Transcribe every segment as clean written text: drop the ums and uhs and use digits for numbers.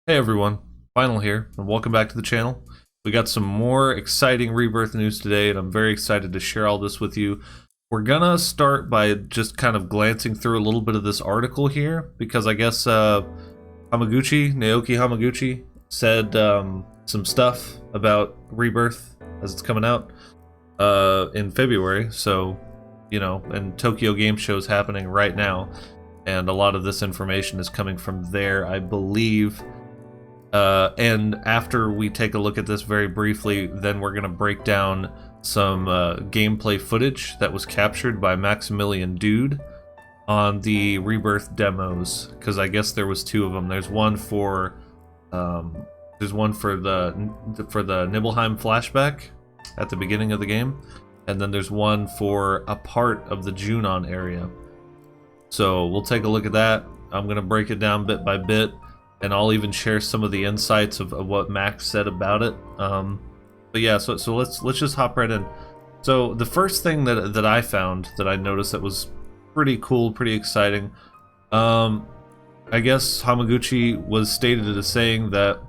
Hey everyone, Final here, and welcome back to the channel. We got some more exciting Rebirth news today, and I'm very excited to share all this with you. We're gonna start by just kind of glancing through a little bit of this article here, because I guess Naoki Hamaguchi, said some stuff about Rebirth as it's coming out in February, so, you know, and Tokyo Game Show is happening right now, and a lot of this information is coming from there, I believe. And after we take a look at this very briefly, then we're going to break down some gameplay footage that was captured by Maximilian Dood on the Rebirth demos, because I guess there was two of them. There's one for the Nibelheim flashback at the beginning of the game, and then there's one for a part of the Junon area. So we'll take a look at that. I'm going to break it down bit by bit, and I'll even share some of the insights of what Max said about it. But yeah, so let's just hop right in. So the first thing that I found that I noticed that was pretty cool, pretty exciting. I guess Hamaguchi was stated as saying that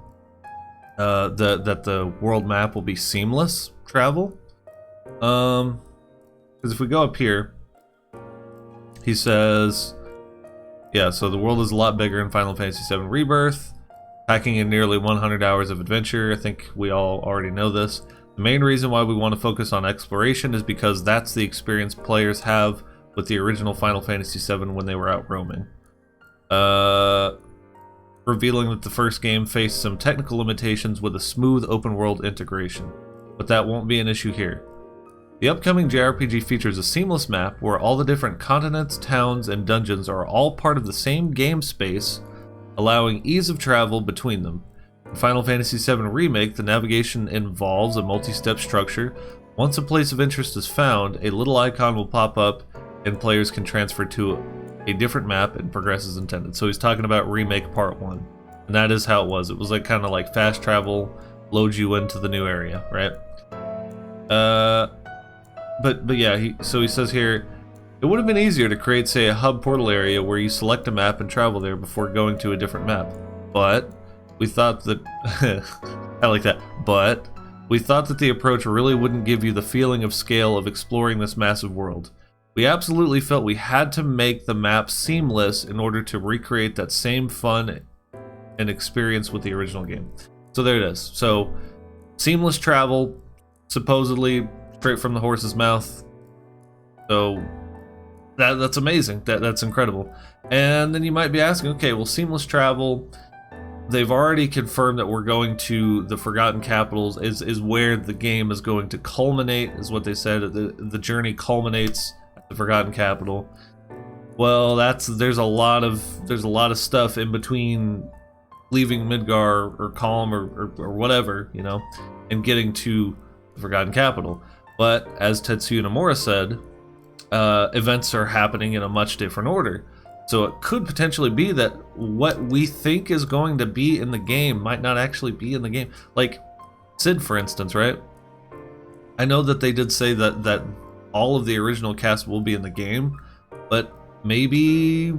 that the world map will be seamless travel. Because if we go up here, he says, yeah, so the world is a lot bigger in Final Fantasy VII Rebirth, packing in nearly 100 hours of adventure. I think we all already know this. The main reason why we want to focus on exploration is because that's the experience players have with the original Final Fantasy VII when they were out roaming. Revealing that the first game faced some technical limitations with a smooth open world integration, but that won't be an issue here. The upcoming JRPG features a seamless map where all the different continents, towns, and dungeons are all part of the same game space, allowing ease of travel between them. In Final Fantasy VII Remake, the navigation involves a multi-step structure. Once a place of interest is found, a little icon will pop up and players can transfer to a different map and progress as intended. So he's talking about Remake Part 1, and that is how it was. It was like kind of like fast travel, loads you into the new area, right? But yeah, he says here, it would have been easier to create, say, a hub portal area where you select a map and travel there before going to a different map. But we thought that I like that. But we thought that the approach really wouldn't give you the feeling of scale of exploring this massive world. We absolutely felt we had to make the map seamless in order to recreate that same fun and experience with the original game. So there it is. So seamless travel, supposedly straight from the horse's mouth. So that's amazing. That's incredible. And then you might be asking, okay, well, seamless travel, they've already confirmed that we're going to the Forgotten Capitals is where the game is going to culminate, is what they said. The journey culminates at the Forgotten Capital. Well, there's a lot of stuff in between leaving Midgar or Calm or whatever, you know, and getting to the Forgotten Capital. But as Tetsuya Nomura said, events are happening in a much different order. So it could potentially be that what we think is going to be in the game might not actually be in the game. Like Sid, for instance, right? I know that they did say that all of the original cast will be in the game, but maybe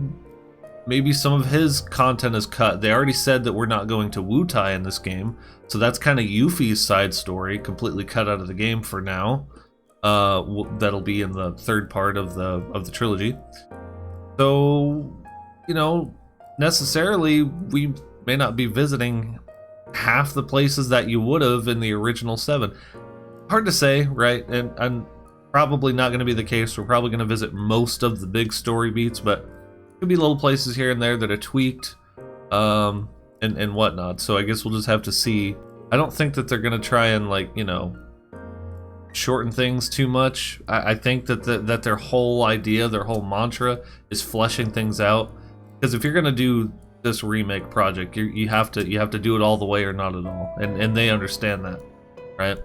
some of his content is cut. They already said that we're not going to Wutai in this game, so that's kind of Yuffie's side story, completely cut out of the game for now. That'll be in the third part of the trilogy. So, you know, necessarily we may not be visiting half the places that you would have in the original 7. Hard to say, right? And probably not going to be the case. We're probably going to visit most of the big story beats, but could be little places here and there that are tweaked, and whatnot. So I guess we'll just have to see. I don't think that they're gonna try and, like, you know, shorten things too much. I think that their whole idea, their whole mantra is fleshing things out. Because if you're gonna do this remake project, you have to do it all the way or not at all, and they understand that, right?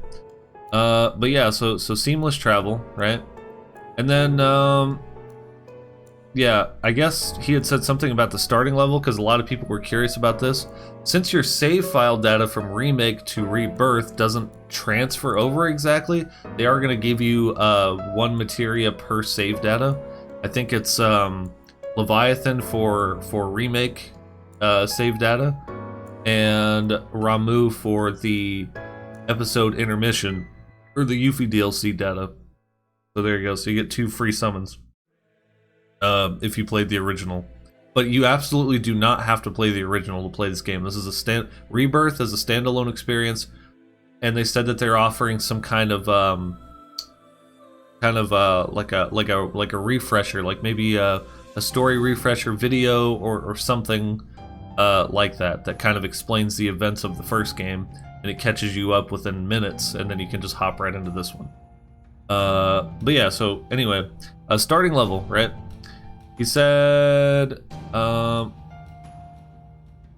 But yeah, so seamless travel, right? And then yeah, I guess he had said something about the starting level, because a lot of people were curious about this. Since your save file data from Remake to Rebirth doesn't transfer over exactly, they are going to give you 1 materia per save data. I think it's Leviathan for Remake save data, and Ramu for the episode intermission, or the Yuffie DLC data. So there you go. So you get 2 free summons if you played the original. But you absolutely do not have to play the original to play this game. This is a Rebirth is a standalone experience, and they said that they're offering some kind of like a refresher, like maybe a story refresher video or something like that kind of explains the events of the first game, and it catches you up within minutes, and then you can just hop right into this one. But yeah, so anyway, starting level, right? He said,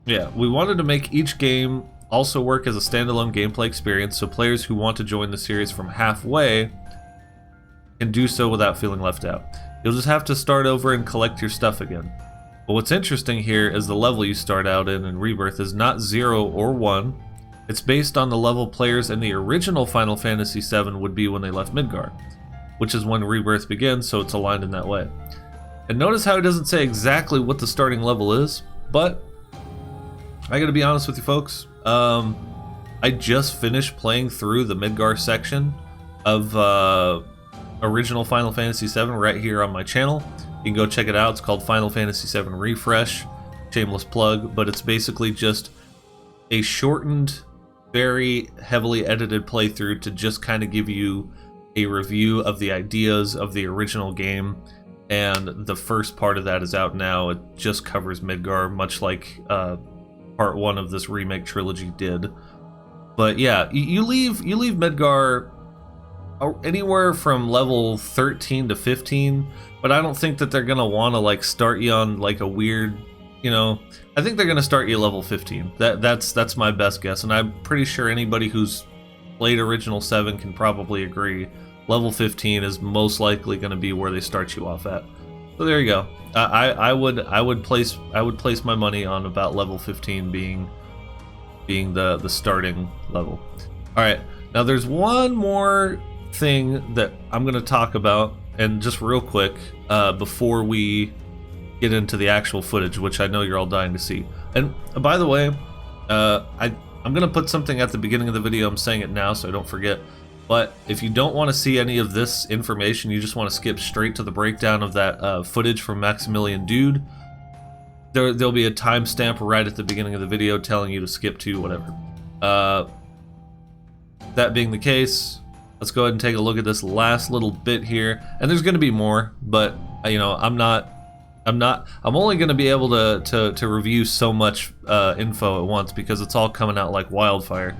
yeah, we wanted to make each game also work as a standalone gameplay experience, so players who want to join the series from halfway can do so without feeling left out. You'll just have to start over and collect your stuff again. But what's interesting here is the level you start out in Rebirth is not 0 or 1. It's based on the level players in the original Final Fantasy VII would be when they left Midgar, which is when Rebirth begins, so it's aligned in that way. And notice how it doesn't say exactly what the starting level is, but I gotta be honest with you folks, I just finished playing through the Midgar section of original Final Fantasy VII right here on my channel. You can go check it out. It's called Final Fantasy VII Refresh. Shameless plug, but it's basically just a shortened, very heavily edited playthrough to just kind of give you a review of the ideas of the original game. And the first part of that is out now. It just covers Midgar, much like part 1 of this remake trilogy did. But yeah, you leave Midgar anywhere from level 13 to 15, but I don't think that they're gonna want to like start you on like a weird, you know. I think they're gonna start you level 15. That's my best guess, and I'm pretty sure anybody who's played original 7 can probably agree. Level 15 is most likely going to be where they start you off at. So there you go. I would place my money on about level 15 being the starting level. All right, now there's one more thing that I'm going to talk about, and just real quick before we get into the actual footage, which I know you're all dying to see. And by the way, I'm going to put something at the beginning of the video. I'm saying it now so I don't forget. But if you don't want to see any of this information, you just want to skip straight to the breakdown of that footage from Maximilian Dood, there'll be a timestamp right at the beginning of the video telling you to skip to whatever. That being the case, let's go ahead and take a look at this last little bit here. And there's going to be more, but you know, I'm only going to be able to review so much info at once because it's all coming out like wildfire.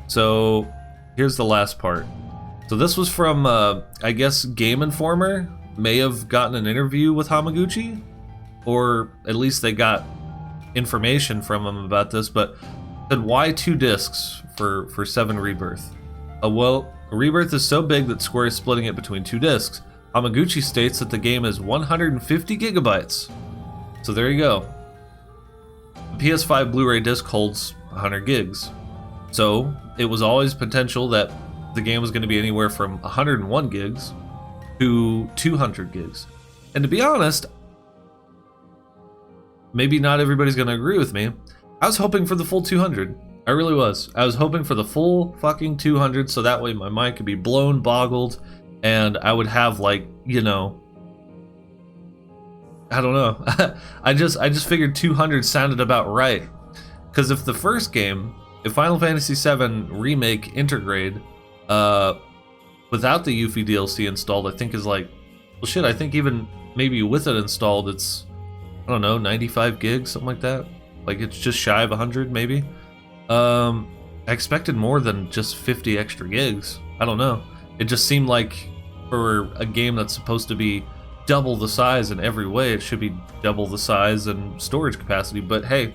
So here's the last part. So this was from, I guess, Game Informer may have gotten an interview with Hamaguchi, or at least they got information from him about this, but said, why 2 discs for 7 Rebirth? Well, Rebirth is so big that Square is splitting it between 2 discs. Hamaguchi states that the game is 150 gigabytes. So there you go. The PS5 Blu-ray disc holds 100 gigs. So it was always potential that the game was going to be anywhere from 101 gigs to 200 gigs. And to be honest, maybe not everybody's going to agree with me. I was hoping for the full 200. I really was. I was hoping for the full fucking 200 so that way my mind could be blown, boggled, and I would have, like, you know, I don't know. I just figured 200 sounded about right. Because if the first game, if Final Fantasy VII Remake Intergrade, without the Yuffie DLC installed, I think is like, well shit, I think even maybe with it installed, it's, I don't know, 95 gigs, something like that. Like it's just shy of 100 maybe. I expected more than just 50 extra gigs. I don't know. It just seemed like for a game that's supposed to be double the size in every way, it should be double the size and storage capacity. But hey,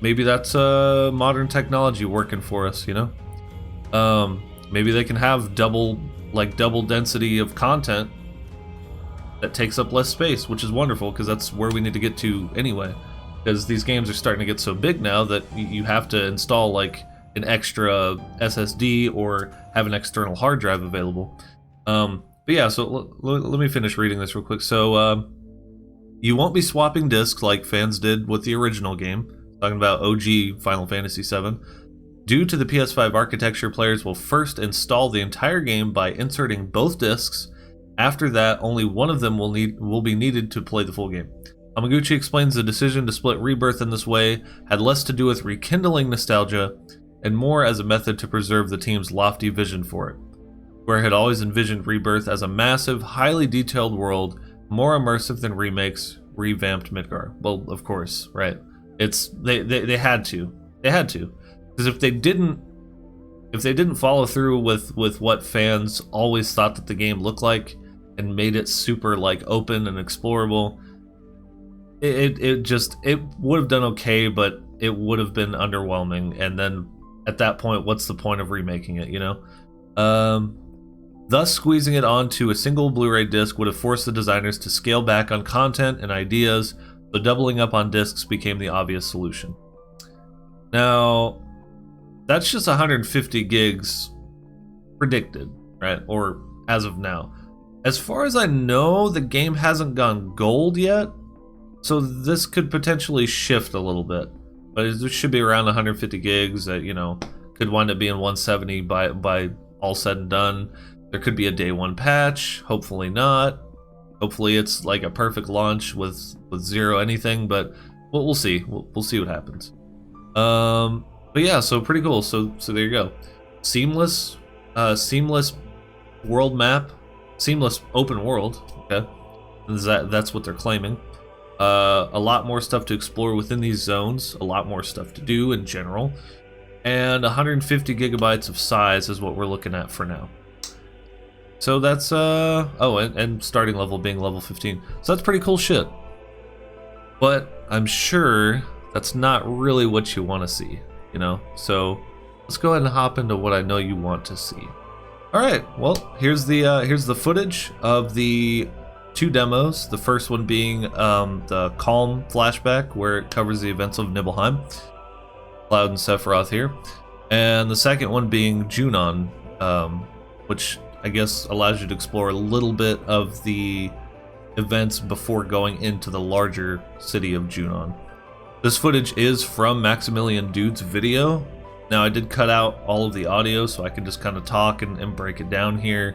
maybe that's modern technology working for us, you know? Maybe they can have double density of content that takes up less space, which is wonderful because that's where we need to get to anyway. Because these games are starting to get so big now that you have to install like an extra SSD or have an external hard drive available. But yeah, so let me finish reading this real quick. So you won't be swapping discs like fans did with the original game. talking about OG Final Fantasy VII. Due to the PS5 architecture, players will first install the entire game by inserting both discs. After that, only one of them will be needed to play the full game. Hamaguchi explains the decision to split Rebirth in this way had less to do with rekindling nostalgia and more as a method to preserve the team's lofty vision for it. Square had always envisioned Rebirth as a massive, highly detailed world, more immersive than Remake's revamped Midgar. Well, of course, right? It's they had to. They had to. Because if they didn't follow through with what fans always thought that the game looked like and made it super like open and explorable, it would have done okay, but it would have been underwhelming. And then at that point, what's the point of remaking it, you know? Thus, squeezing it onto a single Blu-ray disc would have forced the designers to scale back on content and ideas, so doubling up on discs became the obvious solution. Now, that's just 150 gigs predicted, right? Or as of now. As far as I know, the game hasn't gone gold yet, so this could potentially shift a little bit. But it should be around 150 gigs that, you know, could wind up being 170 by all said and done. There could be a day one patch, hopefully not. Hopefully it's like a perfect launch with zero anything, but we'll see. We'll see what happens. But yeah, so pretty cool. So there you go. Seamless world map, seamless open world. Okay, that's what they're claiming. A lot more stuff to explore within these zones. A lot more stuff to do in general, and 150 gigabytes of size is what we're looking at for now. So that's oh, and starting level being level 15. So that's pretty cool shit. But I'm sure that's not really what you want to see, you know? So let's go ahead and hop into what I know you want to see. All right, well, here's the footage of the two demos. The first one being the Calm flashback, where it covers the events of Nibelheim. Cloud and Sephiroth here. And the second one being Junon, which I guess allows you to explore a little bit of the events before going into the larger city of Junon. This footage is from Maximilian Dood's video. Now I did cut out all of the audio so I can just kind of talk and break it down here.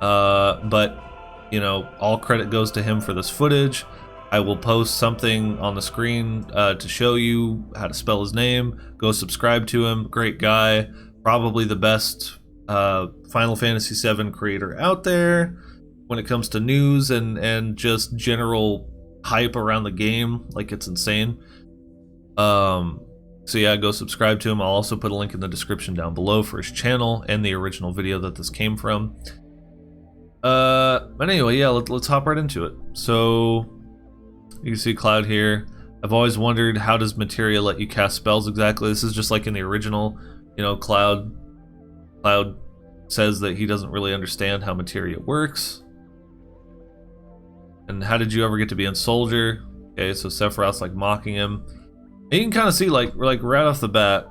But, you know, all credit goes to him for this footage. I will post something on the screen to show you how to spell his name. Go subscribe to him. Great guy. Probably the best Final Fantasy VII creator out there when it comes to news and just general hype around the game. Like, it's insane. So yeah, go subscribe to him. I'll also put a link in the description down below for his channel and the original video that this came from. But anyway, yeah, let's hop right into it. So you can see Cloud here. I've always wondered, how does materia let you cast spells exactly? This is just like in the original, you know, Cloud says that he doesn't really understand how materia works. And how did you ever get to be in Soldier? Okay, so Sephiroth's like mocking him. And you can kind of see like right off the bat.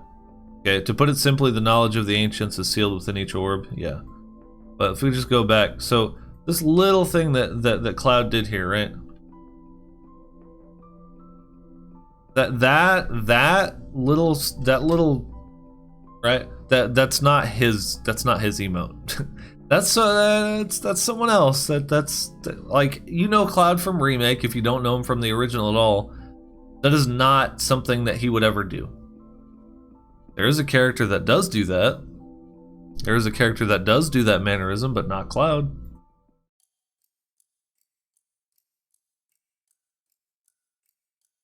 Okay, to put it simply, the knowledge of the ancients is sealed within each orb. Yeah. But if we just go back, so this little thing that Cloud did here, right? That little right? That's not his emote. That's someone else. That's like, you know, Cloud from Remake. If you don't know him from the original at all, that is not something that he would ever do. There is a character that does do that. There is a character that does do that mannerism, but not Cloud.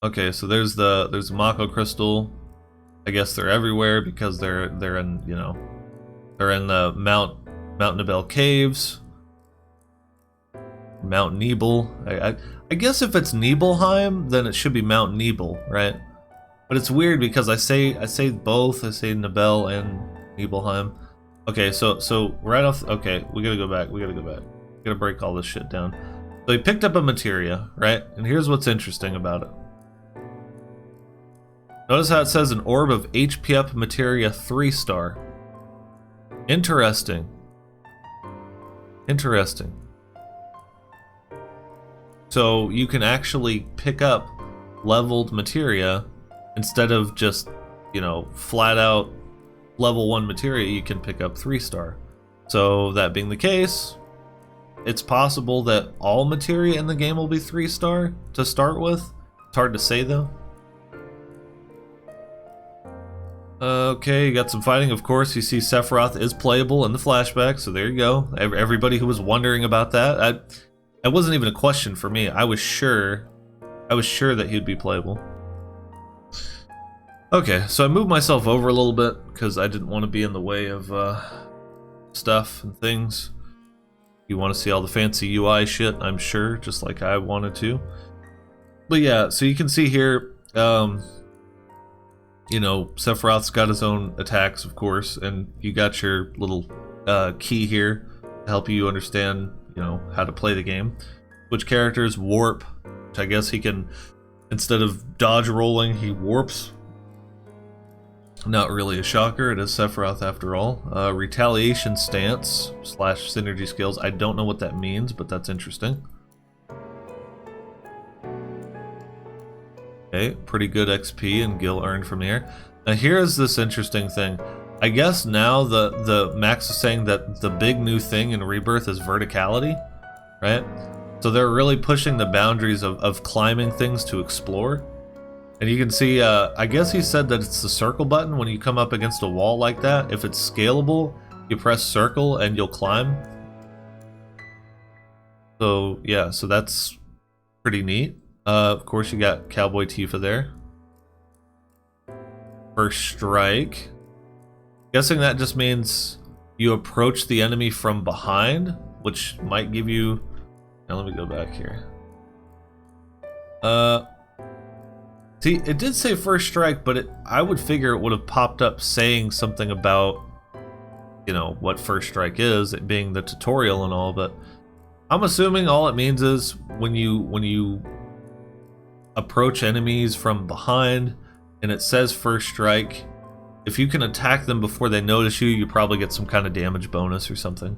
Okay, so there's the Mako crystal. I guess they're everywhere because they're in, you know, they're in the Mount Nibel caves. Mount Nebel. I guess if it's Nibelheim, then it should be Mount Nebel, right? But it's weird because I say both. I say Nibel and Nibelheim. Okay, so right off. Okay, we gotta go back. We gotta break all this shit down. So he picked up a materia, right? And here's what's interesting about it. Notice how it says an orb of HP up materia 3-star. Interesting. Interesting. So you can actually pick up leveled materia instead of just, you know, flat out level 1 materia, you can pick up 3-star. So that being the case, it's possible that all materia in the game will be 3-star to start with. It's hard to say though. Okay, you got some fighting, of course. You see Sephiroth is playable in the flashback, so there you go. Everybody who was wondering about that, it wasn't even a question for me. I was sure that he'd be playable. Okay, so I moved myself over a little bit because I didn't want to be in the way of stuff and things. You want to see all the fancy UI shit, I'm sure, just like I wanted to. But yeah, so you can see here, you know, Sephiroth's got his own attacks, of course, and you got your little key here to help you understand, you know, how to play the game. Which characters warp, which I guess he can, instead of dodge rolling, he warps. Not really a shocker, it is Sephiroth after all. Retaliation stance / synergy skills, I don't know what that means, but that's interesting. Okay, pretty good XP and gil earned from here. Now here's this interesting thing. I guess now the Max is saying that the big new thing in Rebirth is verticality, right? So they're really pushing the boundaries of climbing things to explore. And you can see, I guess he said that it's the circle button when you come up against a wall like that. If it's scalable, you press circle and you'll climb. So yeah, so that's pretty neat. Of course, you got Cowboy Tifa there. First strike. Guessing that just means you approach the enemy from behind, which might give you... Now let me go back here. See, it did say first strike, but I would figure it would have popped up saying something about, you know, what first strike is, it being the tutorial and all, but I'm assuming all it means is when you approach enemies from behind and it says first strike, if you can attack them before they notice you, you probably get some kind of damage bonus or something.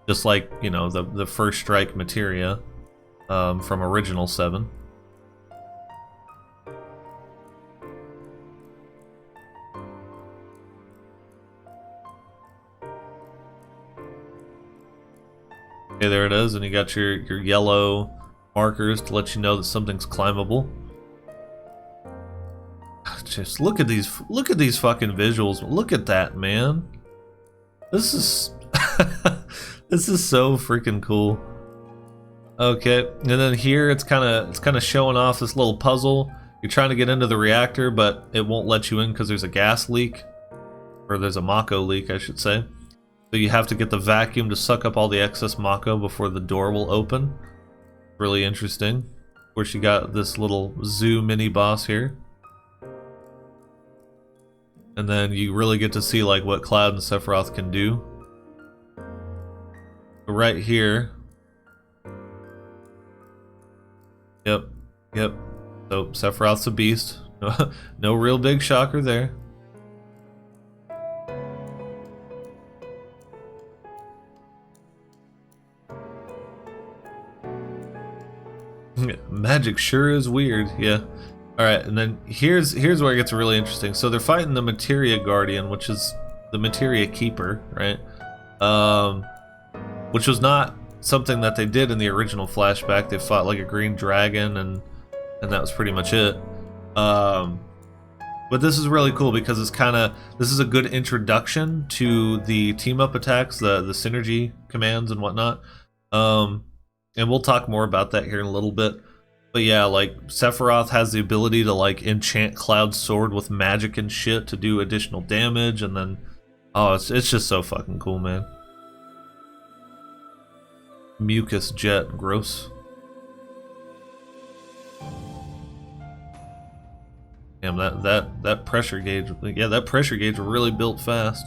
Just like, you know, the first strike materia from original 7. Okay, there it is, and you got your yellow markers to let you know that something's climbable. Just look at these fucking visuals. Look at that, man. This is this is so freaking cool. Okay, and then here it's kind of showing off this little puzzle. You're trying to get into the reactor, but it won't let you in because there's a gas leak, or there's a Mako leak, I should say. So you have to get the vacuum to suck up all the excess Mako before the door will open. Really interesting. Of course, you got this little zoo mini boss here. And then you really get to see like what Cloud and Sephiroth can do. Right here. Yep. So Sephiroth's a beast. No real big shocker there. Magic sure is weird, yeah. Alright, and then here's where it gets really interesting. So they're fighting the Materia Guardian, which is the Materia Keeper, right? Which was not something that they did in the original flashback. They fought like a green dragon, and that was pretty much it. But this is really cool because this is a good introduction to the team-up attacks, the synergy commands and whatnot. And we'll talk more about that here in a little bit. But yeah, like, Sephiroth has the ability to, like, enchant Cloud's sword with magic and shit to do additional damage, and then... Oh, it's just so fucking cool, man. Mucus jet, gross. Damn, that pressure gauge... Yeah, that pressure gauge really built fast.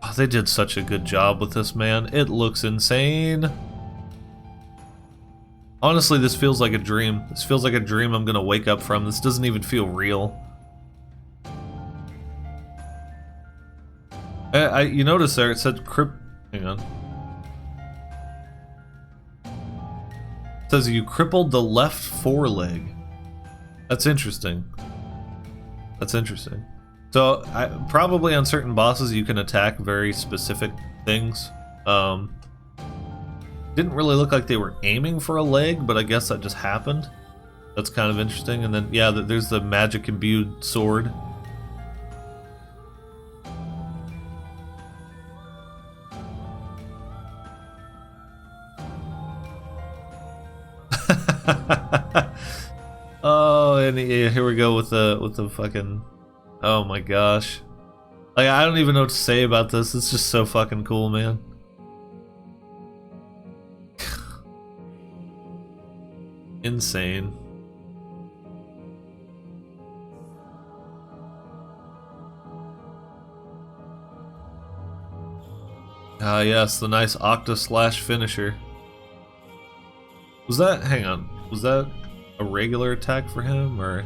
Oh, they did such a good job with this, man. It looks insane. Honestly, this feels like a dream. This feels like a dream I'm gonna wake up from. This doesn't even feel real. You notice there, it said hang on. It says you crippled the left foreleg. That's interesting. That's interesting. So, probably on certain bosses you can attack very specific things. Didn't really look like they were aiming for a leg, but I guess that just happened. That's kind of interesting. And then, yeah, there's the magic-imbued sword. Oh, and yeah, here we go with the fucking. Oh my gosh, like I don't even know what to say about this. It's just so fucking cool, man. Insane. Ah, yes, the nice Octa slash finisher. Was that? Hang on. Was that a regular attack for him, or?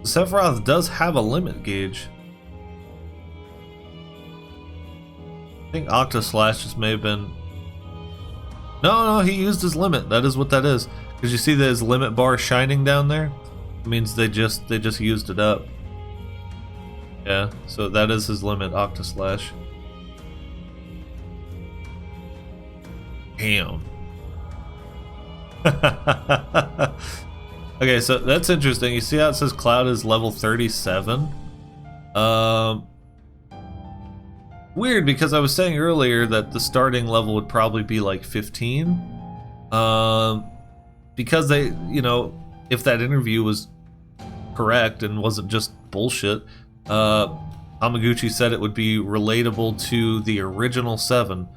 Sephiroth does have a limit gauge. I think Octa Slash just may have been. No, he used his limit. That is what that is. Because you see his limit bar shining down there? It means they just used it up. Yeah, so that is his limit, Octa Slash. Damn. Okay, so that's interesting. You see how it says Cloud is level 37? Weird, because I was saying earlier that the starting level would probably be like 15. Because they, you know, if that interview was correct and wasn't just bullshit, Hamaguchi said it would be relatable to the original 7.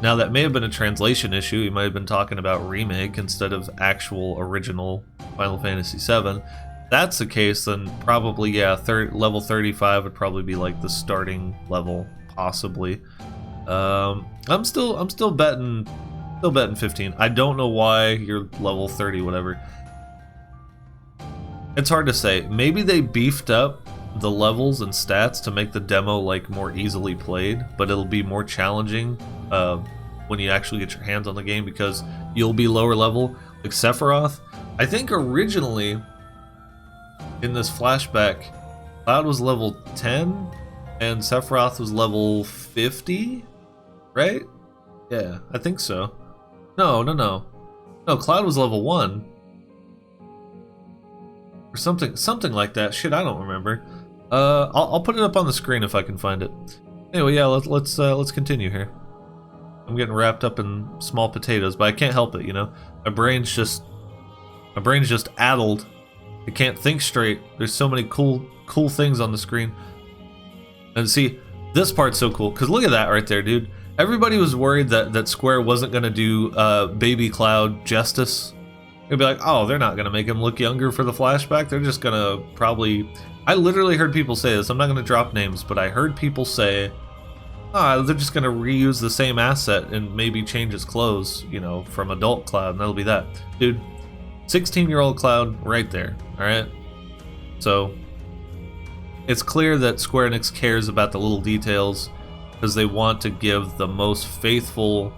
Now, that may have been a translation issue. He might have been talking about remake instead of actual original Final Fantasy VII. If that's the case, then probably, yeah, level 35 would probably be like the starting level, possibly. I'm still betting 15. I don't know why you're level 30, whatever. It's hard to say. Maybe they beefed up the levels and stats to make the demo like more easily played, but it'll be more challenging when you actually get your hands on the game because you'll be lower level. Like Sephiroth, I think originally in this flashback, Cloud was level 10 and Sephiroth was level 50, right? Yeah, I think so. No, Cloud was level 1 or something like that. Shit, I don't remember. I'll put it up on the screen if I can find it. Anyway, yeah, let's continue here. I'm getting wrapped up in small potatoes, but I can't help it, you know. My brain's just addled. I can't think straight. There's so many cool things on the screen. And see, this part's so cool because look at that right there, dude. Everybody was worried that Square wasn't gonna do Baby Cloud justice. They'd be like, oh, they're not gonna make him look younger for the flashback. They're just gonna probably. I literally heard people say this. I'm not gonna drop names, but I heard people say, they're just gonna reuse the same asset and maybe change his clothes, you know, from adult Cloud, and that'll be that. Dude, 16-year-old Cloud right there, alright? So, it's clear that Square Enix cares about the little details because they want to give the most faithful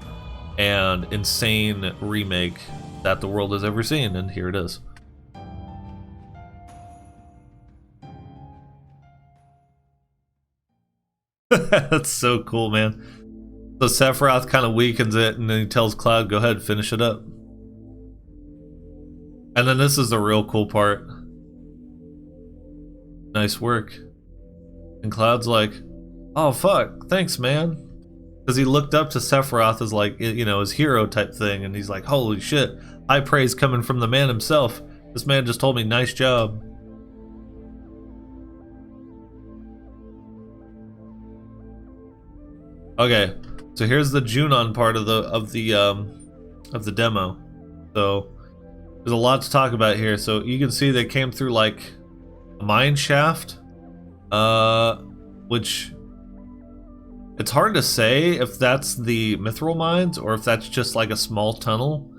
and insane remake that the world has ever seen, and here it is. That's so cool, man. So Sephiroth kind of weakens it, and then he tells Cloud, go ahead, finish it up. And then this is the real cool part. Nice work. And Cloud's like, oh fuck, thanks man. Because he looked up to Sephiroth as like, you know, his hero type thing, and he's like, holy shit, high praise coming from the man himself. This man just told me nice job. Okay, so here's the Junon part of the demo. So there's a lot to talk about here. So you can see they came through like a mine shaft, which it's hard to say if that's the mithril mines or if that's just like a small tunnel.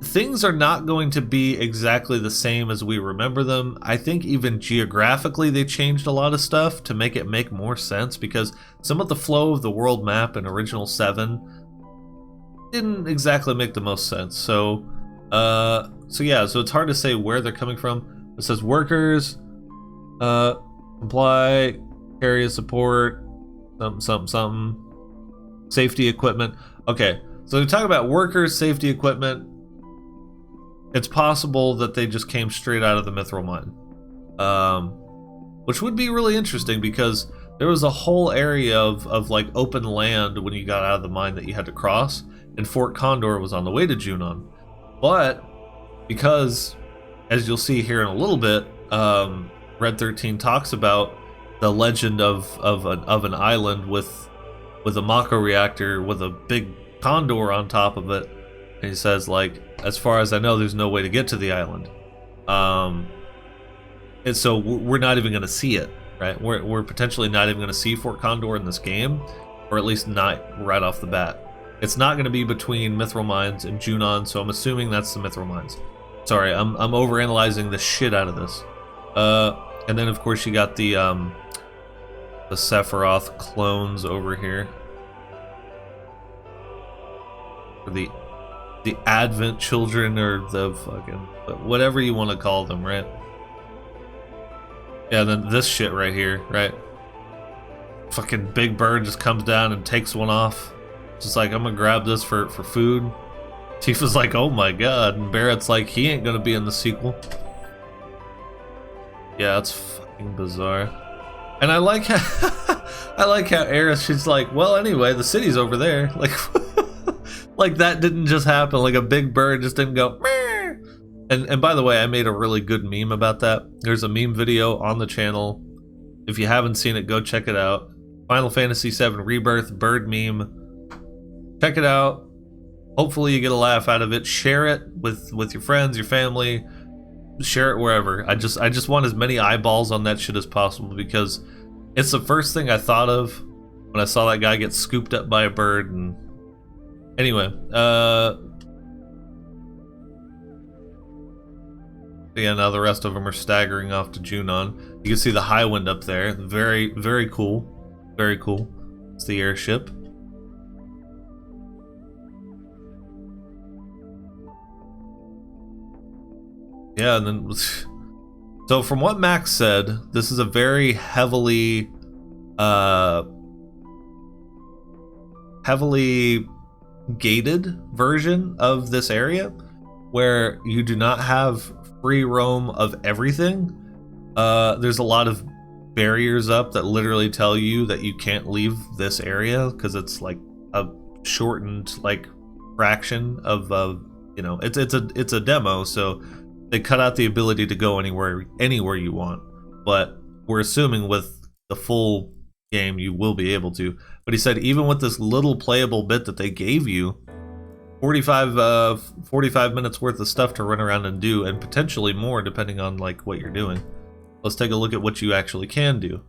Things are not going to be exactly the same as we remember them. I think even geographically they changed a lot of stuff to make it make more sense because some of the flow of the world map in original 7 didn't exactly make the most sense. So yeah, so it's hard to say where they're coming from. It says workers, comply, area support, something, safety equipment. Okay, so we talk about workers, safety equipment. It's possible that they just came straight out of the Mithril mine, which would be really interesting because there was a whole area of like open land when you got out of the mine that you had to cross, and Fort Condor was on the way to Junon. But because, as you'll see here in a little bit, Red 13 talks about the legend of an island with a Mako reactor with a big condor on top of it, and he says, like, as far as I know, there's no way to get to the island, and so we're not even going to see it, right? We're potentially not even going to see Fort Condor in this game, or at least not right off the bat. It's not going to be between Mithril Mines and Junon, so I'm assuming that's the Mithril Mines. Sorry, I'm overanalyzing the shit out of this. And then of course you got the Sephiroth clones over here. Or the Advent children, or the fucking whatever you want to call them, right? Yeah, then this shit right here, right? Fucking Big Bird just comes down and takes one off. Just like, I'm gonna grab this for food. Tifa's like, oh my god, and Barrett's like, he ain't gonna be in the sequel. Yeah, it's fucking bizarre. And I like how I like how Eris, she's like, well, anyway, the city's over there. Like, like that didn't just happen. Like a Big Bird just didn't go. Meh. And by the way, I made a really good meme about that. There's a meme video on the channel. If you haven't seen it, go check it out. Final Fantasy VII Rebirth bird meme. Check it out. Hopefully you get a laugh out of it. Share it with your friends, your family. Share it wherever. I just want as many eyeballs on that shit as possible, because it's the first thing I thought of when I saw that guy get scooped up by a bird. And anyway, yeah, now the rest of them are staggering off to Junon. You can see the Highwind up there. Very, very cool. Very cool. It's the airship. Yeah, and then so from what Max said, this is a very heavily gated version of this area, where you do not have free roam of everything. There's a lot of barriers up that literally tell you that you can't leave this area, because it's like a shortened like fraction of you know, it's a demo, so they cut out the ability to go anywhere you want. But we're assuming with the full game you will be able to. But he said even with this little playable bit that they gave you, 45 minutes worth of stuff to run around and do, and potentially more depending on like what you're doing. Let's take a look at what you actually can do.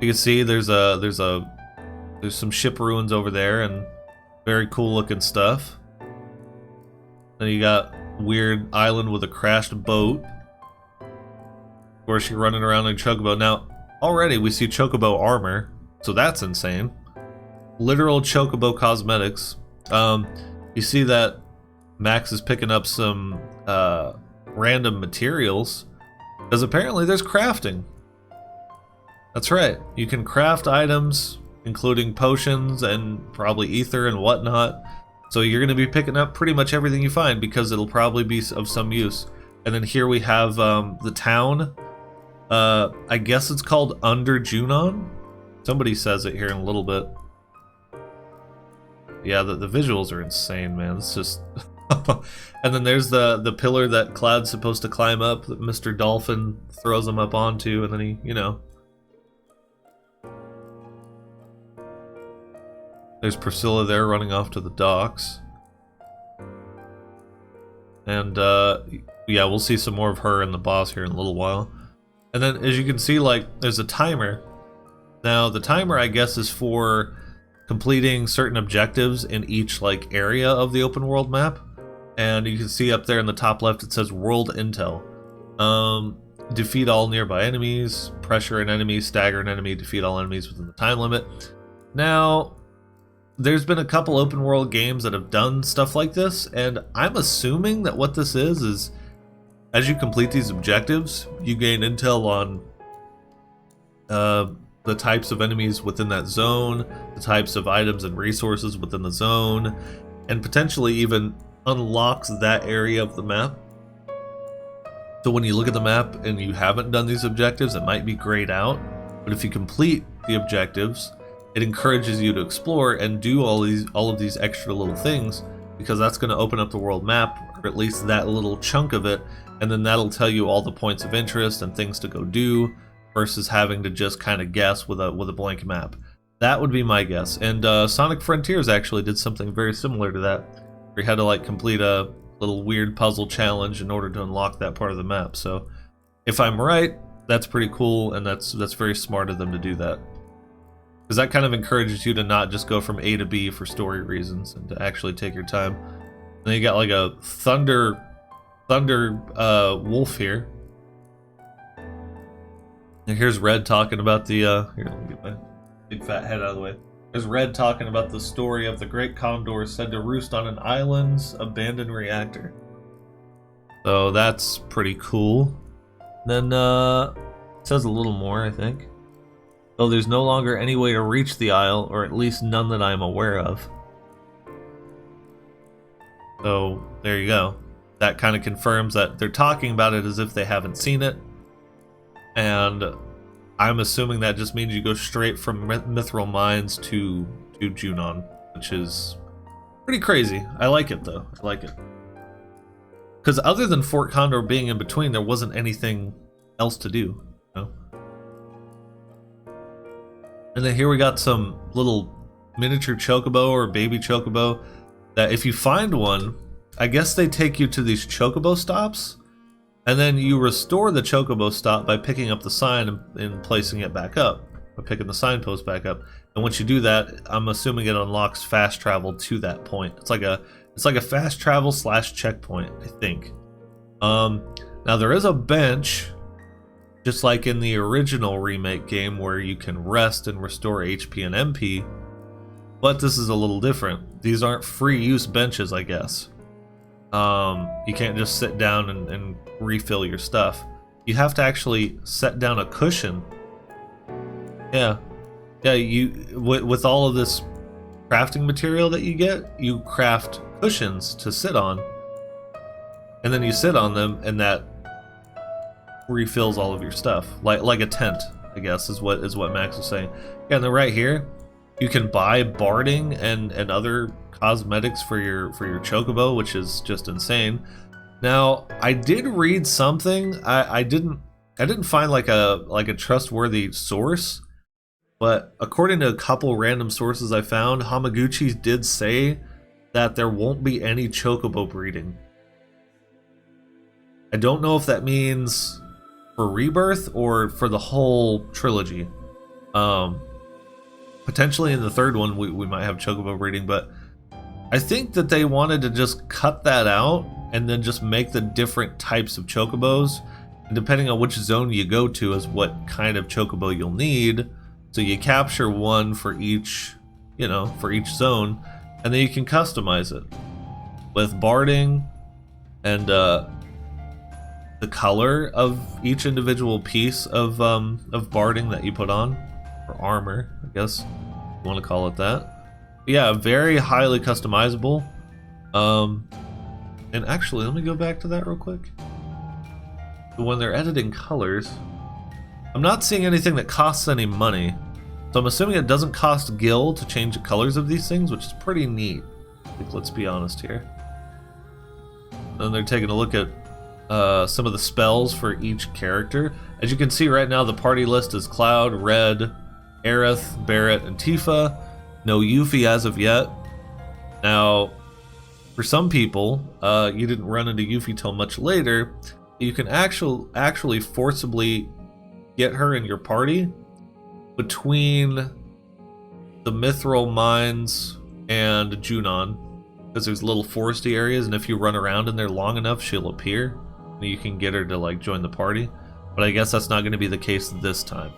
You can see there's some ship ruins over there, and very cool looking stuff. Then you got weird island with a crashed boat. Of course, you're running around in Chocobo. Now, already we see Chocobo armor, so that's insane. Literal Chocobo cosmetics. You see that Max is picking up some random materials, because apparently there's crafting. That's right, you can craft items, including potions and probably ether and whatnot. So you're going to be picking up pretty much everything you find, because it'll probably be of some use. And then here we have the town. I guess it's called Under Junon. Somebody says it here in a little bit. Yeah, the visuals are insane, man. It's just... And then there's the pillar that Cloud's supposed to climb up, that Mr. Dolphin throws him up onto, and then he, you know... There's Priscilla there running off to the docks. And, yeah, we'll see some more of her and the boss here in a little while. And then, as you can see, like, there's a timer. Now, the timer, I guess, is for completing certain objectives in each, like, area of the open world map. And you can see up there in the top left, it says World Intel. Defeat all nearby enemies, pressure an enemy, stagger an enemy, defeat all enemies within the time limit. Now... there's been a couple open world games that have done stuff like this, and I'm assuming that what this is as you complete these objectives, you gain intel on the types of enemies within that zone, the types of items and resources within the zone, and potentially even unlocks that area of the map. So when you look at the map and you haven't done these objectives, it might be grayed out, but if you complete the objectives, it encourages you to explore and do all of these extra little things, because that's going to open up the world map, or at least that little chunk of it, and then that'll tell you all the points of interest and things to go do, versus having to just kind of guess with a blank map. That would be my guess. And Sonic Frontiers actually did something very similar to that, where you had to like complete a little weird puzzle challenge in order to unlock that part of the map. So if I'm right, that's pretty cool, and that's very smart of them to do that, because that kind of encourages you to not just go from A to B for story reasons, and to actually take your time. And then you got like a thunder wolf here. And here's Red talking about the here, let me get my big fat head out of the way. There's Red talking about the story of the great condor said to roost on an island's abandoned reactor. So that's pretty cool. Then it says a little more, I think. Though there's no longer any way to reach the isle, or at least none that I'm aware of. So there you go. That kind of confirms that they're talking about it as if they haven't seen it. And I'm assuming that just means you go straight from Mithril Mines to Junon, which is pretty crazy. I like it though. I like it. Because other than Fort Condor being in between, there wasn't anything else to do. You know? And then here we got some little miniature chocobo or baby chocobo that if you find one, I guess they take you to these chocobo stops. And then you restore the chocobo stop by picking up the sign and placing it back up, or picking the signpost back up. And once you do that, I'm assuming it unlocks fast travel to that point. It's like a fast travel / checkpoint, I think. Now there is a bench, just like in the original remake game, where you can rest and restore HP and MP. But this is a little different. These aren't free use benches, I guess. You can't just sit down and refill your stuff. You have to actually set down a cushion. Yeah, with all of this crafting material that you get, you craft cushions to sit on, and then you sit on them, and that refills all of your stuff, like a tent, I guess is what Max was saying. Yeah, and then right here, you can buy barding and other cosmetics for your chocobo, which is just insane. Now, I did read something. I didn't find like a trustworthy source, but according to a couple random sources I found, Hamaguchi did say that there won't be any chocobo breeding. I don't know if that means for Rebirth or for the whole trilogy. Potentially in the third one we might have chocobo breeding, but I think that they wanted to just cut that out and then just make the different types of chocobos, and depending on which zone you go to is what kind of chocobo you'll need. So you capture one for each, for each zone, and then you can customize it with barding and the color of each individual piece of barding that you put on, or armor, I guess you want to call it that. Yeah, very highly customizable. And actually, let me go back to that real quick. When they're editing colors, I'm not seeing anything that costs any money. So I'm assuming it doesn't cost gil to change the colors of these things, which is pretty neat. Let's be honest here. Then they're taking a look at some of the spells for each character. As you can see right now, the party list is Cloud, Red, Aerith, Barret, and Tifa. No Yuffie as of yet. Now, for some people, you didn't run into Yuffie till much later. You can actually forcibly get her in your party between the Mithril Mines and Junon, because there's little foresty areas, and if you run around in there long enough, she'll appear, and you can get her to like join the party. But I guess that's not going to be the case this time.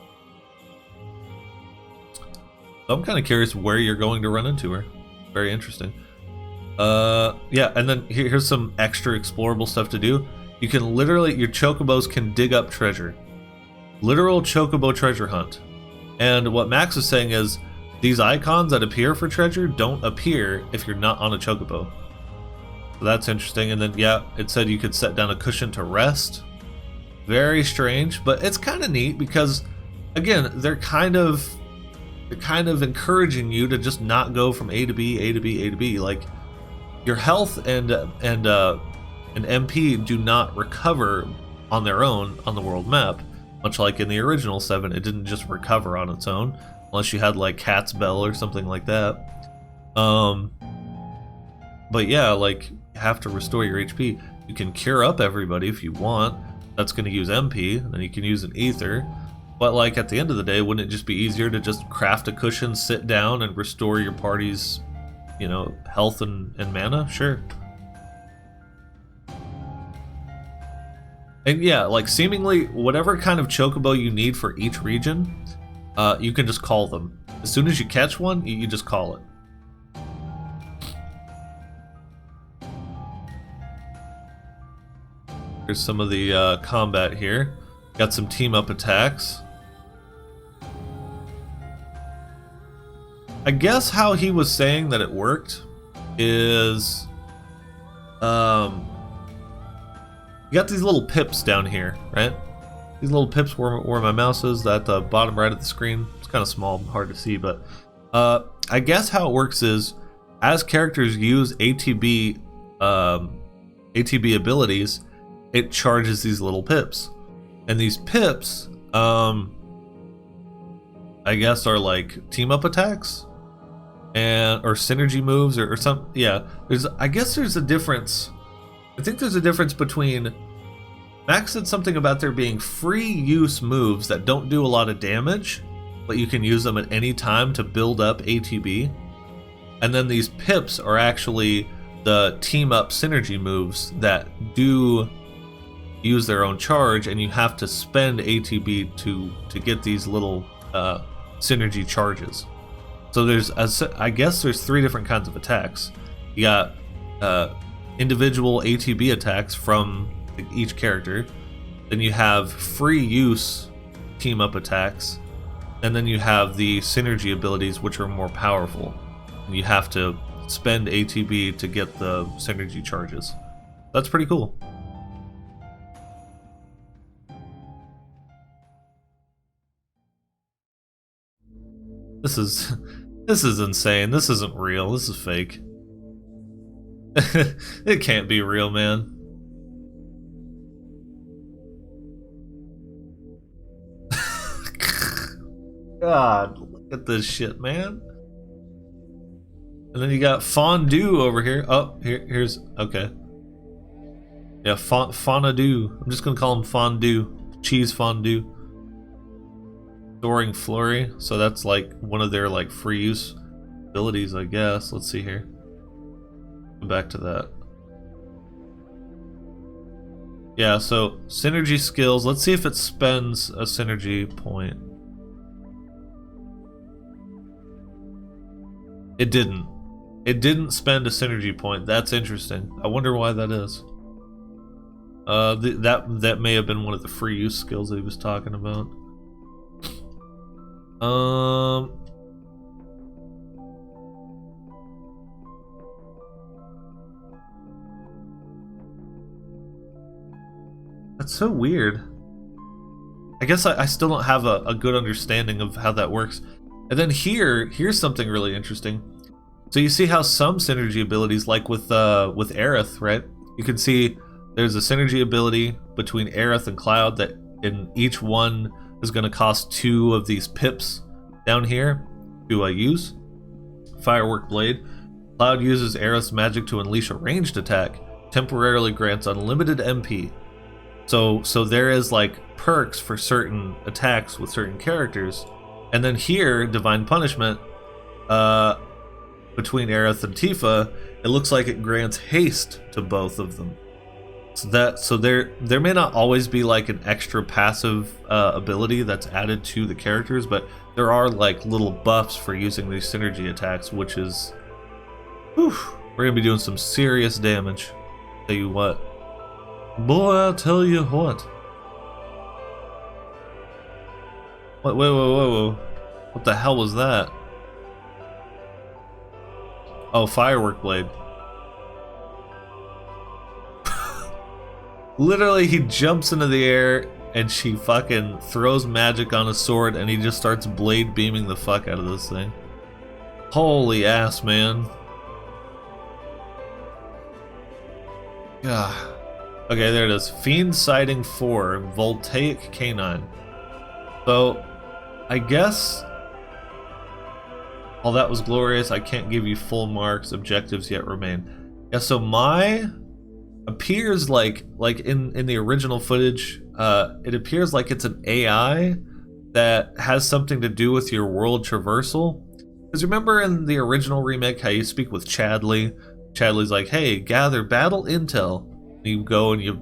So I'm kind of curious where you're going to run into her. Very interesting. Yeah, and then here's some extra explorable stuff to do. You can literally, your chocobos can dig up treasure. Literal chocobo treasure hunt. And what Max is saying is, these icons that appear for treasure don't appear if you're not on a chocobo. So that's interesting. And then, yeah, it said you could set down a cushion to rest. Very strange, but it's kind of neat because, again, they're kind of encouraging you to just not go from A to B, A to B, A to B. Like, your health and MP do not recover on their own on the world map. Much like in the original 7, it didn't just recover on its own, unless you had like Cat's Bell or something like that. But yeah, like, you have to restore your HP. You can cure up everybody if you want. That's going to use MP, and then you can use an ether. But like, at the end of the day, wouldn't it just be easier to just craft a cushion, sit down, and restore your party's, you know, health and mana? Sure. And yeah, like, seemingly whatever kind of chocobo you need for each region, you can just call them. As soon as you catch one, you just call it. Here's some of the combat here. Got some team up attacks. I guess how he was saying that it worked is, you got these little pips down here, right? These little pips where my mouse is, at the bottom right of the screen. It's kind of small, hard to see, but I guess how it works is, as characters use ATB abilities, it charges these little pips, and these pips, I guess, are like team up attacks, or synergy moves, or some. Yeah, I guess there's a difference. I think there's a difference between, Max said something about there being free use moves that don't do a lot of damage, but you can use them at any time to build up ATB. And then these pips are actually the team up synergy moves that do use their own charge, and you have to spend ATB to get these little synergy charges. So I guess there's 3 different kinds of attacks. You got individual ATB attacks from each character, then you have free use team up attacks, and then you have the synergy abilities, which are more powerful, and you have to spend ATB to get the synergy charges. That's pretty cool. This is insane. This isn't real. This is fake. It can't be real, man. God, look at this shit, man. And then you got fondue over here. Oh, here's okay. Yeah, fondue. I'm just gonna call him fondue. Cheese fondue. Soaring flurry. So that's like one of their like free use abilities, I guess. Let's see here. Back to that. Yeah, so synergy skills. Let's see if it spends a synergy point. It didn't. It didn't spend a synergy point. That's interesting. I wonder why that is. That may have been one of the free use skills that he was talking about. That's so weird. I guess I still don't have a good understanding of how that works. And then here's something really interesting. So you see how some synergy abilities, like with Aerith, right? You can see there's a synergy ability between Aerith and Cloud that in each one is going to cost 2 of these pips down here to use. Firework Blade. Cloud uses Aerith's magic to unleash a ranged attack. Temporarily grants unlimited MP. So there is like perks for certain attacks with certain characters. And then here, Divine Punishment, between Aerith and Tifa, it looks like it grants haste to both of them. So there may not always be like an extra passive ability that's added to the characters, but there are like little buffs for using these synergy attacks, which is, whew, we're gonna be doing some serious damage. Tell you what, boy, I'll tell you what. What? Whoa! What the hell was that? Oh, firework blade. Literally, he jumps into the air and she fucking throws magic on a sword and he just starts blade beaming the fuck out of this thing. Holy ass, man. Yeah. Okay, there it is. Fiend Sighting 4, Voltaic Canine. So, I guess... All that was glorious. I can't give you full marks. Objectives yet remain. Yeah, so my... appears like in the original footage, it appears like it's an AI that has something to do with your world traversal. Because remember in the original remake how you speak with Chadley? Chadley's like, hey, gather battle intel. You go and you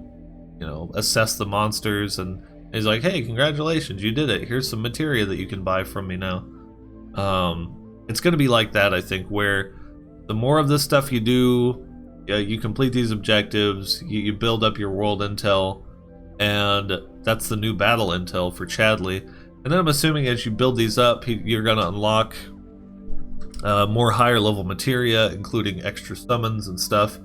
know, assess the monsters, and he's like, hey, congratulations, you did it. Here's some materia that you can buy from me now. It's gonna be like that, I think, where the more of this stuff you do, you complete these objectives, you build up your world intel, and that's the new battle intel for Chadley. And then I'm assuming as you build these up, you're gonna unlock more higher level materia, including extra summons and stuff.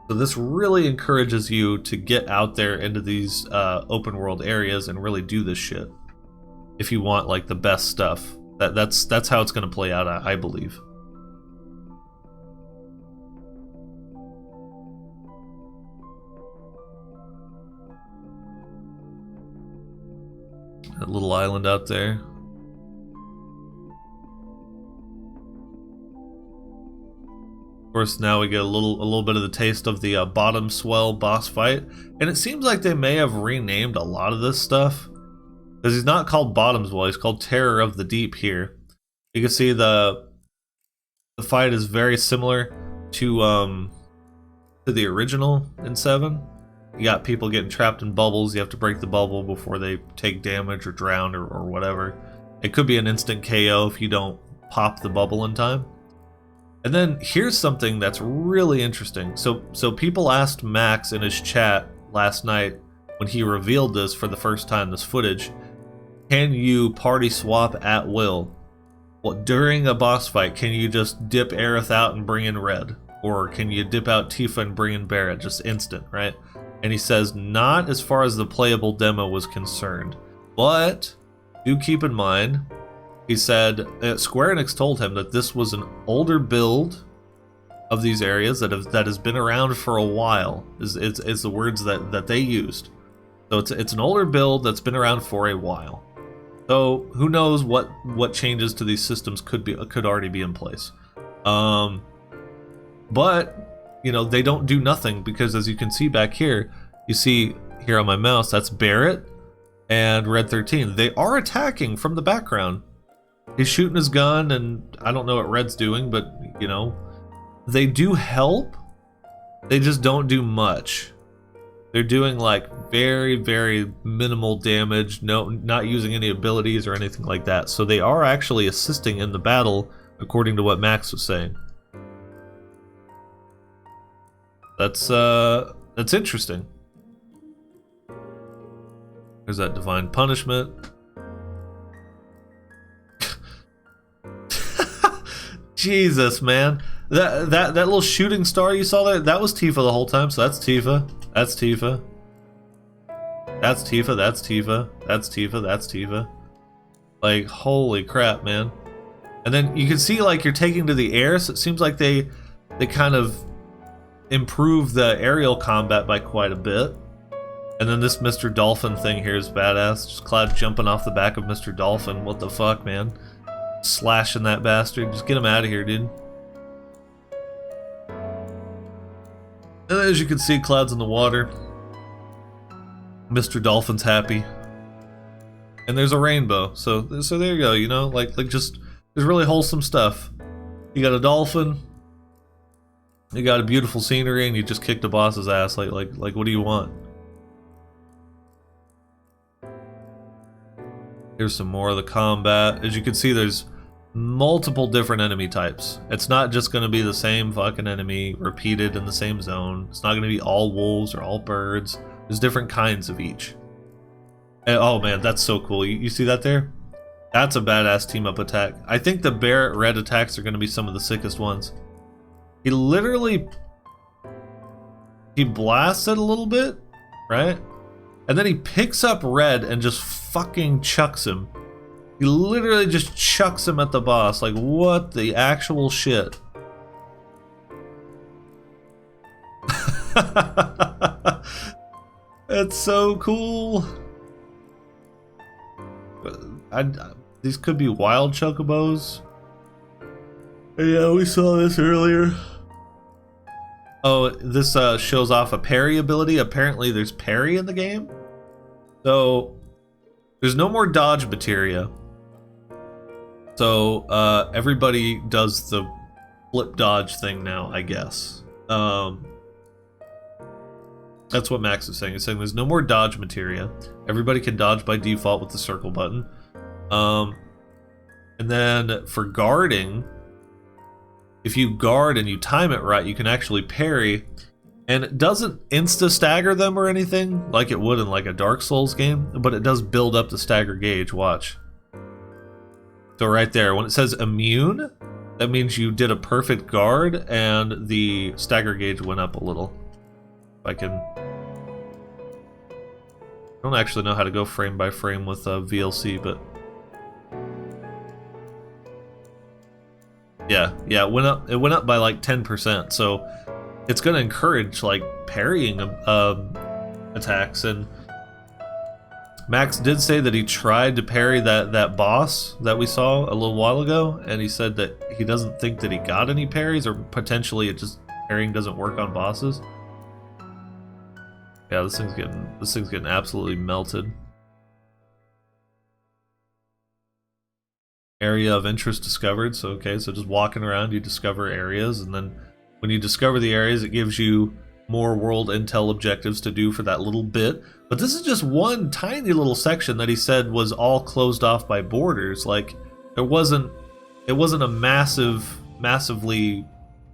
So this really encourages you to get out there into these open world areas and really do this shit. If you want like the best stuff, that's how it's gonna play out, I believe. That little island out there. Of course, now we get a little bit of the taste of the bottom swell boss fight, and it seems like they may have renamed a lot of this stuff, because he's not called Bottomswell, he's called Terror of the Deep here. You can see the fight is very similar to the original in 7. You got people getting trapped in bubbles. You have to break the bubble before they take damage or drown or whatever. It could be an instant KO if you don't pop the bubble in time. And then here's something that's really interesting. So people asked Max in his chat last night when he revealed this for the first time, this footage, can you party swap at will? Well, during a boss fight, can you just dip Aerith out and bring in Red? Or can you dip out Tifa and bring in Barret? Just instant, right? And he says, not as far as the playable demo was concerned. But, do keep in mind, he said, Square Enix told him that this was an older build of these areas that has been around for a while, is the words that they used. So it's an older build that's been around for a while. So who knows what changes to these systems could already be in place. But you know, they don't do nothing, because as you can see back here, you see here on my mouse, that's Barret and Red 13. They are attacking from the background. He's shooting his gun, and I don't know what Red's doing, but you know, they do help. They just don't do much. They're doing like very, very minimal damage, not using any abilities or anything like that. So they are actually assisting in the battle, according to what Max was saying. That's interesting. There's that divine punishment. Jesus, man. That little shooting star you saw there, that was Tifa the whole time, so that's Tifa. That's Tifa. That's Tifa, that's Tifa. That's Tifa, that's Tifa. Like, holy crap, man. And then you can see like you're taking to the air, so it seems like they kind of improve the aerial combat by quite a bit. And then this Mr. Dolphin thing here is badass. Just Cloud jumping off the back of Mr. Dolphin. What the fuck, man? Slashing that bastard. Just get him out of here, dude. And as you can see, Cloud's in the water. Mr. Dolphin's happy. And there's a rainbow. So there you go, you know? Like just, there's really wholesome stuff. You got a dolphin. You got a beautiful scenery, and you just kicked the boss's ass. Like, what do you want? Here's some more of the combat. As you can see, there's multiple different enemy types. It's not just going to be the same fucking enemy repeated in the same zone. It's not going to be all wolves or all birds. There's different kinds of each. And, oh man, that's so cool. You see that there? That's a badass team-up attack. I think the Barret Red attacks are going to be some of the sickest ones. He literally... He blasts it a little bit, right? And then he picks up Red and just fucking chucks him. He literally just chucks him at the boss. Like, what the actual shit? That's so cool. These could be wild chocobos. Yeah, we saw this earlier. Oh, this shows off a parry ability. Apparently there's parry in the game. So, there's no more dodge materia. So, everybody does the flip dodge thing now, I guess. That's what Max is saying. He's saying there's no more dodge materia. Everybody can dodge by default with the circle button. And then for guarding, if you guard and you time it right, you can actually parry. And it doesn't insta-stagger them or anything like it would in like a Dark Souls game, but it does build up the stagger gauge, watch. So right there, when it says immune, that means you did a perfect guard and the stagger gauge went up a little. If I can... I don't actually know how to go frame by frame with VLC, but... Yeah, it went up by like 10%, so it's going to encourage like parrying attacks. And Max did say that he tried to parry that boss that we saw a little while ago, and he said that he doesn't think that he got any parries, or potentially it just parrying doesn't work on bosses. Yeah, this thing's getting absolutely melted. Area of interest discovered. So okay, so just walking around you discover areas, and then when you discover the areas it gives you more world intel objectives to do for that little bit. But this is just one tiny little section that he said was all closed off by borders. Like it wasn't a massively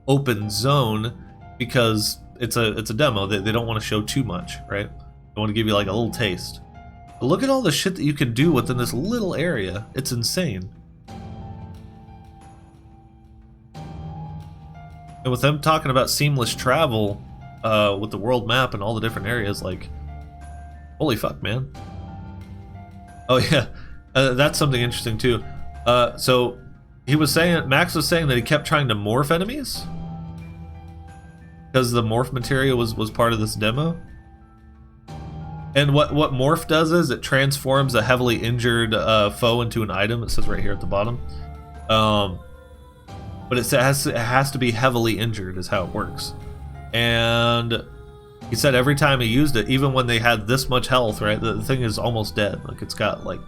open zone, because it's a demo. They don't want to show too much, right? They want to give you like a little taste. But look at all the shit that you can do within this little area. It's insane. And with them talking about seamless travel with the world map and all the different areas, like, holy fuck, man. Oh yeah, that's something interesting too. So he was saying, Max was saying that he kept trying to morph enemies because the morph material was part of this demo. And what morph does is it transforms a heavily injured foe into an item. It says right here at the bottom. But it has to be heavily injured is how it works. And he said every time he used it, even when they had this much health, right, the thing is almost dead. Like it's got like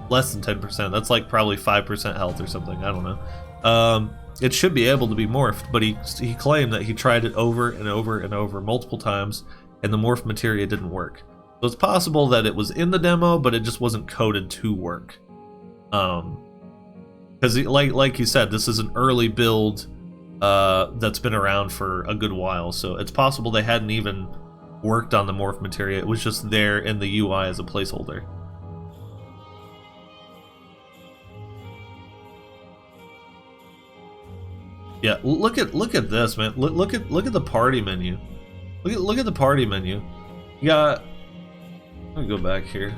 less than 10%. That's like probably 5% health or something. I don't know. It should be able to be morphed, but he claimed that he tried it over and over and over multiple times, and the morph materia didn't work. So it's possible that it was in the demo, but it just wasn't coded to work. Because like you said, this is an early build that's been around for a good while, so it's possible they hadn't even worked on the morph materia. It was just there in the UI as a placeholder. Yeah, look at this, man. Look at the party menu. Look at the party menu. You got. Let me go back here.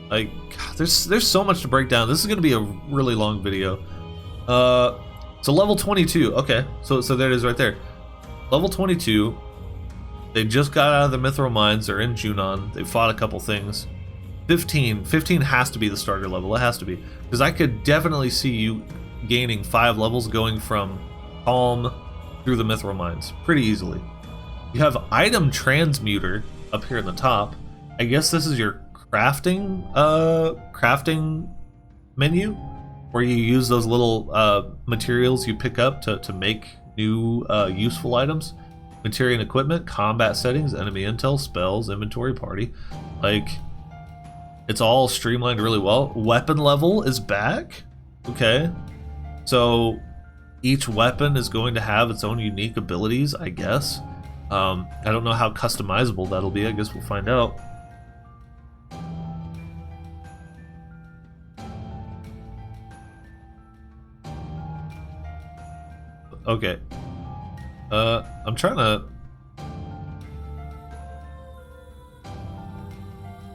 Like, God, there's so much to break down. This is gonna be a really long video. So level 22. Okay, so there it is right there. Level 22. They just got out of the Mithril Mines. They're in Junon. They fought a couple things. 15 has to be the starter level. It has to be, because I could definitely see you gaining 5 levels going from Calm through the Mithril Mines pretty easily. You have Item Transmuter up here in the top. I guess this is your crafting menu, where you use those little materials you pick up to make new useful items. Materia and equipment, combat settings, enemy intel, spells, inventory, party. Like, It's all streamlined really well. Weapon level is back. Okay. So each weapon is going to have its own unique abilities, I guess. I don't know how customizable that'll be. I guess we'll find out. Okay. I'm trying to...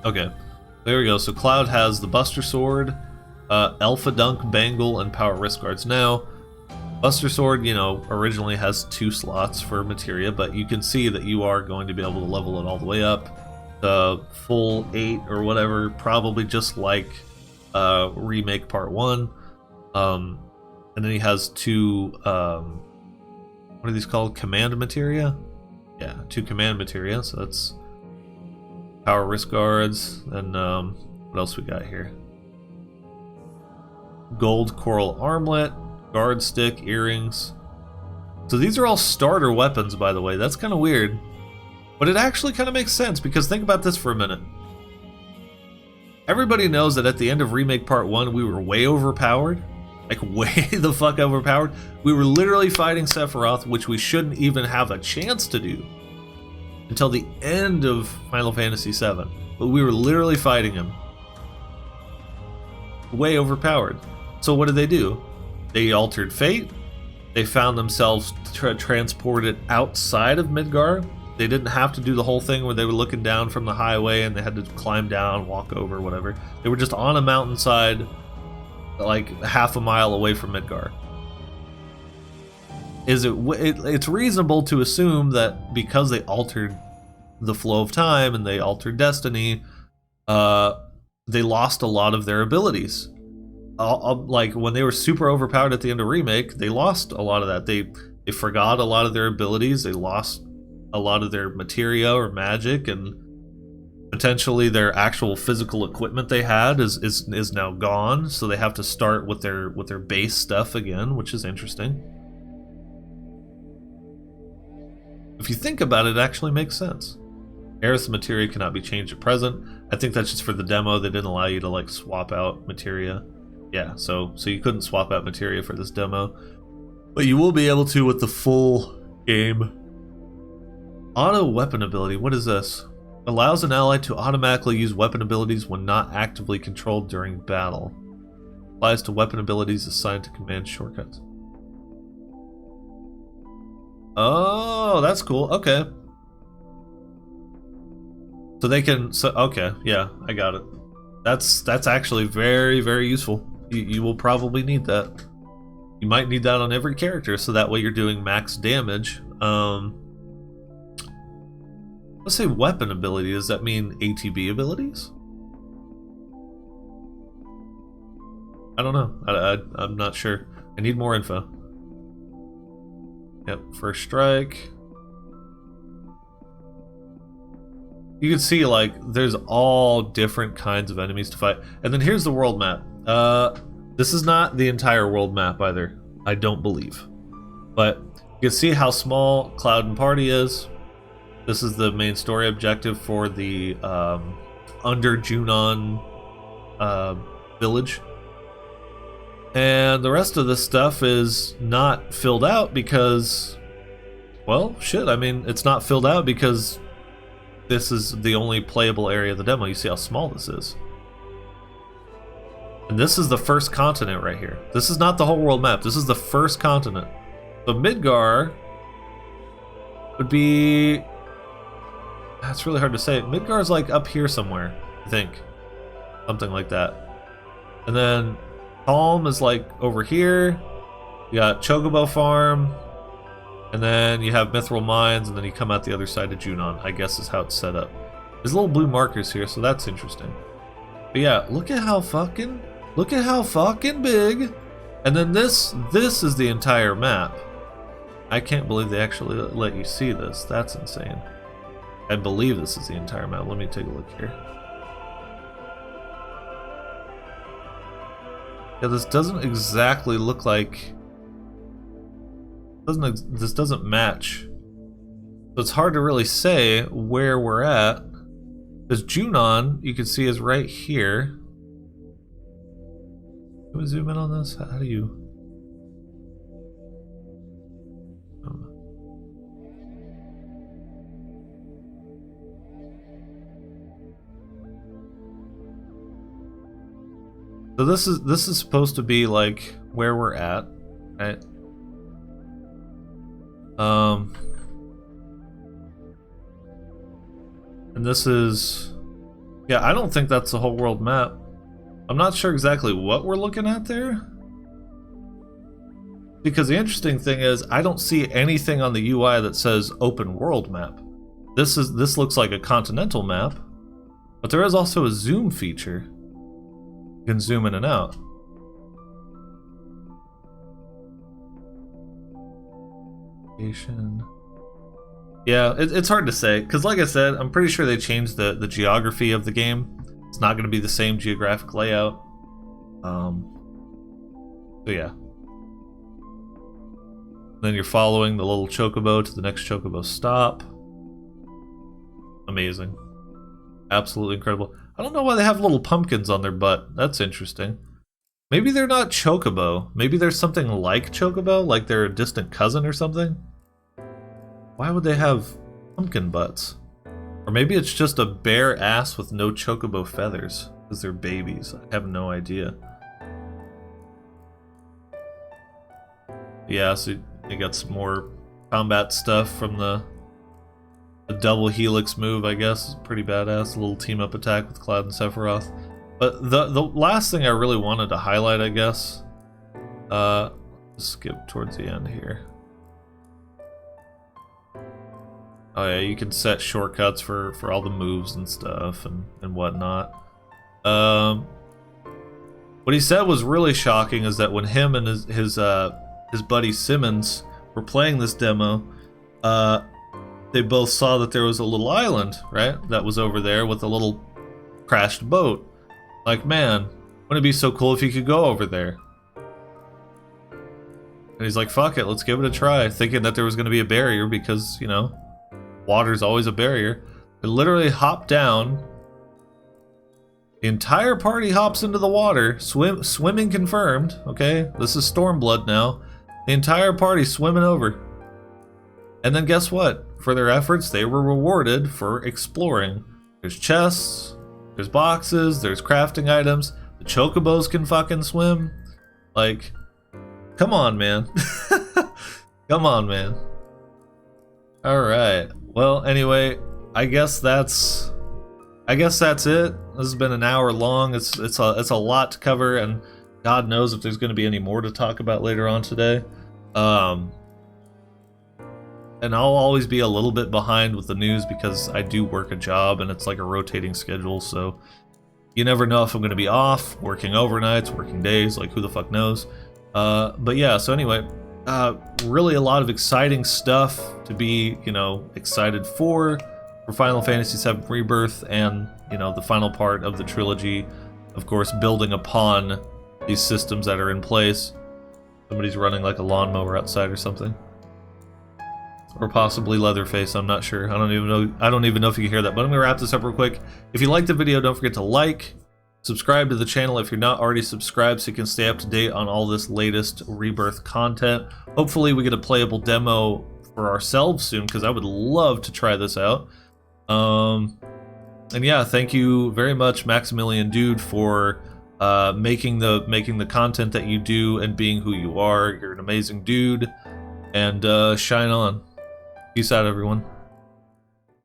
Okay. There we go. So Cloud has the Buster Sword, Alpha Dunk, Bangle, and Power Wrist Guards. Now, Buster Sword, you know, originally has 2 slots for materia, but you can see that you are going to be able to level it all the way up to full 8 or whatever, probably just like Remake Part 1. And then he has 2, what are these called? Command materia? Yeah, 2 command materia, so that's Power Wrist Guards, and what else we got here? Gold Coral Armlet, Guard Stick, Earrings. So these are all starter weapons, by the way. That's kind of weird. But it actually kind of makes sense, because think about this for a minute. Everybody knows that at the end of Remake Part 1, we were way overpowered. Like, way the fuck overpowered. We were literally fighting Sephiroth, which we shouldn't even have a chance to do until the end of Final Fantasy VII. But we were literally fighting him. Way overpowered. So what did they do? They altered fate. They found themselves transported outside of Midgar. They didn't have to do the whole thing where they were looking down from the highway and they had to climb down, walk over, whatever. They were just on a mountainside, like half a mile away from Midgar. It's reasonable to assume that because they altered the flow of time and they altered destiny, they lost a lot of their abilities. Like when they were super overpowered at the end of Remake, they lost a lot of that. They forgot a lot of their abilities. They lost a lot of their materia or magic, and potentially their actual physical equipment they had is now gone. So they have to start with their base stuff again, which is interesting. If you think about it, it actually makes sense. Aerith materia cannot be changed at present. I think that's just for the demo. They didn't allow you to like swap out materia. Yeah, so you couldn't swap out materia for this demo, but you will be able to with the full game. Auto weapon ability. What is this? Allows an ally to automatically use weapon abilities when not actively controlled during battle. Applies to weapon abilities assigned to command shortcuts. Oh, that's cool. Okay. So they can. So okay, yeah, I got it. That's actually very, very useful. You will probably need that. You might need that on every character, so that way you're doing max damage. Let's say weapon ability. Does that mean ATB abilities? I don't know. I'm not sure. I need more info. Yep, first strike. You can see, like, there's all different kinds of enemies to fight. And then here's the world map. This is not the entire world map either, I don't believe. But you can see how small Cloud and Party is. This is the main story objective for the under Junon village. And the rest of this stuff is not filled out because, well, shit, I mean, it's not filled out because this is the only playable area of the demo. You see how small this is. And this is the first continent right here. This is not the whole world map. This is the first continent. So Midgar would be... That's really hard to say. Midgar's like up here somewhere, I think. Something like that. And then Calm is like over here. You got Chocobo Farm. And then you have Mithril Mines, and then you come out the other side of Junon, I guess is how it's set up. There's little blue markers here, so that's interesting. But yeah, look at how fucking big. And then this is the entire map. I can't believe they actually let you see this. That's insane. I believe this is the entire map. Let me take a look here. Yeah, this doesn't exactly look like... This doesn't match. So it's hard to really say where we're at. Because Junon, you can see, is right here. Can we zoom in on this? How do you... So this is supposed to be like where we're at, right? And this is, yeah, I don't think that's the whole world map. I'm not sure exactly what we're looking at there. Because the interesting thing is, I don't see anything on the UI that says open world map. This looks like a continental map, but there is also a zoom feature. You can zoom in and out. Yeah, it's hard to say, because like I said, I'm pretty sure they changed the geography of the game. It's not going to be the same geographic layout. So yeah. Then you're following the little chocobo to the next chocobo stop. Amazing. Absolutely incredible. I don't know why they have little pumpkins on their butt. That's interesting. Maybe they're not chocobo. Maybe there's something like chocobo, like they're a distant cousin or something. Why would they have pumpkin butts? Or maybe it's just a bare ass with no chocobo feathers, because they're babies. I have no idea. Yeah, so you got some more combat stuff from the double helix move, I guess. Pretty badass. A little team-up attack with Cloud and Sephiroth. But the last thing I really wanted to highlight, I guess, skip towards the end here. Oh yeah, you can set shortcuts for all the moves and stuff and whatnot. What he said was really shocking is that when him and his buddy Simmons were playing this demo, they both saw that there was a little island, right? That was over there with a little crashed boat. Like, man, wouldn't it be so cool if you could go over there? And he's like, fuck it, let's give it a try. Thinking that there was going to be a barrier because, you know, water's always a barrier. They literally hop down. The entire party hops into the water. Swimming confirmed, okay? This is Stormblood now. The entire party swimming over. And then guess what? For their efforts, they were rewarded for exploring. There's chests, there's boxes, there's crafting items. The chocobos can fucking swim. Like, come on, man. Come on, man. Alright. Well, anyway, I guess that's it. This has been an hour long. It's a lot to cover, and God knows if there's going to be any more to talk about later on today. And I'll always be a little bit behind with the news because I do work a job and it's like a rotating schedule, so you never know if I'm going to be off, working overnights, working days, like who the fuck knows. But yeah, so anyway, really a lot of exciting stuff to be, you know, excited for Final Fantasy VII Rebirth and, you know, the final part of the trilogy, of course, building upon these systems that are in place. Somebody's running like a lawnmower outside or something. Or possibly Leatherface, I'm not sure. I don't even know if you can hear that, but I'm gonna wrap this up real quick. If you liked the video, don't forget to like, subscribe to the channel if you're not already subscribed so you can stay up to date on all this latest Rebirth content. Hopefully we get a playable demo for ourselves soon, because I would love to try this out. And yeah, thank you very much, Maximilian Dood, for making the content that you do and being who you are. You're an amazing dude, and shine on. Peace out, everyone.